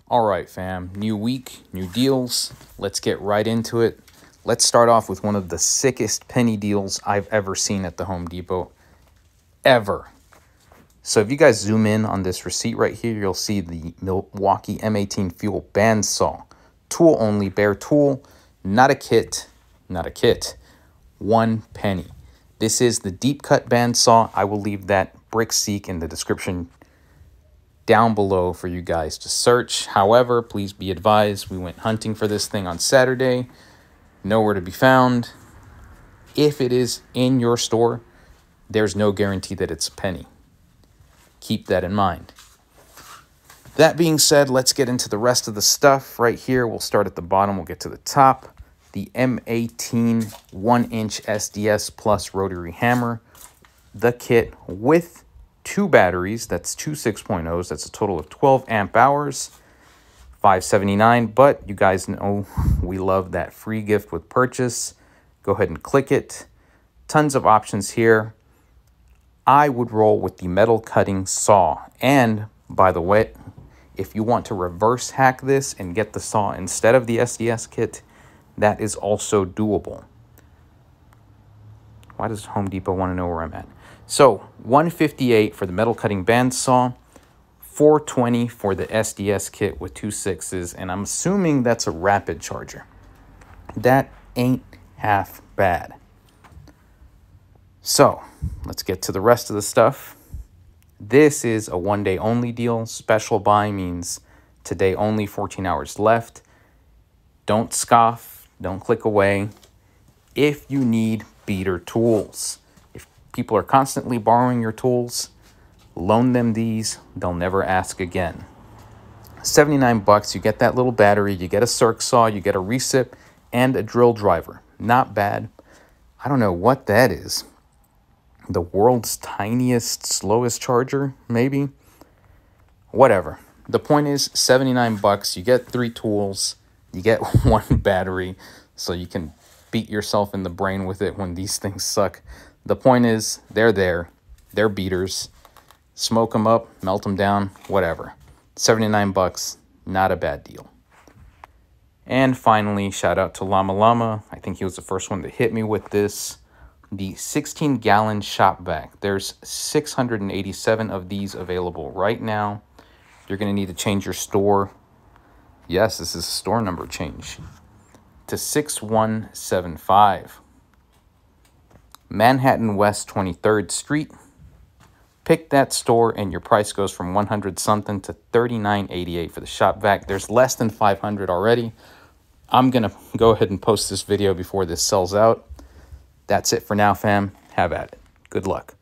All right, fam. New week, new deals. Let's get right into it. Let's start off with one of the sickest penny deals I've ever seen at the Home Depot. Ever. So if you guys zoom in on this receipt right here, you'll see the Milwaukee M18 Fuel bandsaw. Tool only, bare tool, not a kit, not a kit. 1 penny. This is the deep cut bandsaw. I will leave that brick seek in the description down below for you guys to search. However, please be advised, we went hunting for this thing on Saturday. Nowhere to be found. If it is in your store, there's no guarantee that it's a penny. Keep that in mind. That being said, let's get into the rest of the stuff right here. We'll start at the bottom. We'll get to the top. The M18 1-inch SDS Plus rotary hammer. The kit with 2 batteries. That's 2 6.0s. That's a total of 12 amp hours. $5.79. But you guys know we love that free gift with purchase. Go ahead and click it. Tons of options here. I would roll with the metal cutting saw. And by the way, if you want to reverse hack this and get the saw instead of the SDS kit, that is also doable. Why does Home Depot want to know where I'm at? So $158 for the metal cutting bandsaw, $420 for the SDS kit with 2 6s, and I'm assuming that's a rapid charger. That ain't half bad. So let's get to the rest of the stuff. This is a 1-day only deal. Special buy means today only, 14 hours left. Don't scoff. Don't click away. If you need beater tools, if people are constantly borrowing your tools, loan them these. They'll never ask again. 79 bucks. You get that little battery. You get a circ saw. You get a recip and a drill driver. Not bad. I don't know what that is. The world's tiniest, slowest charger, maybe? Whatever. The point is, 79 bucks. You get 3 tools. You get 1 battery, so you can beat yourself in the brain with it when these things suck. The point is, they're there. They're beaters. Smoke them up, melt them down, whatever. 79 bucks, not a bad deal. And finally, shout out to Llama Llama. I think he was the first one to hit me with this. The 16-gallon shopvac. There's 687 of these available right now. You're going to need to change your store. Yes, this is a store number change. To 6175. Manhattan West 23rd Street. Pick that store and your price goes from 100 something to $39.88 for the shopvac. There's less than 500 already. I'm going to go ahead and post this video before this sells out. That's it for now, fam. Have at it. Good luck.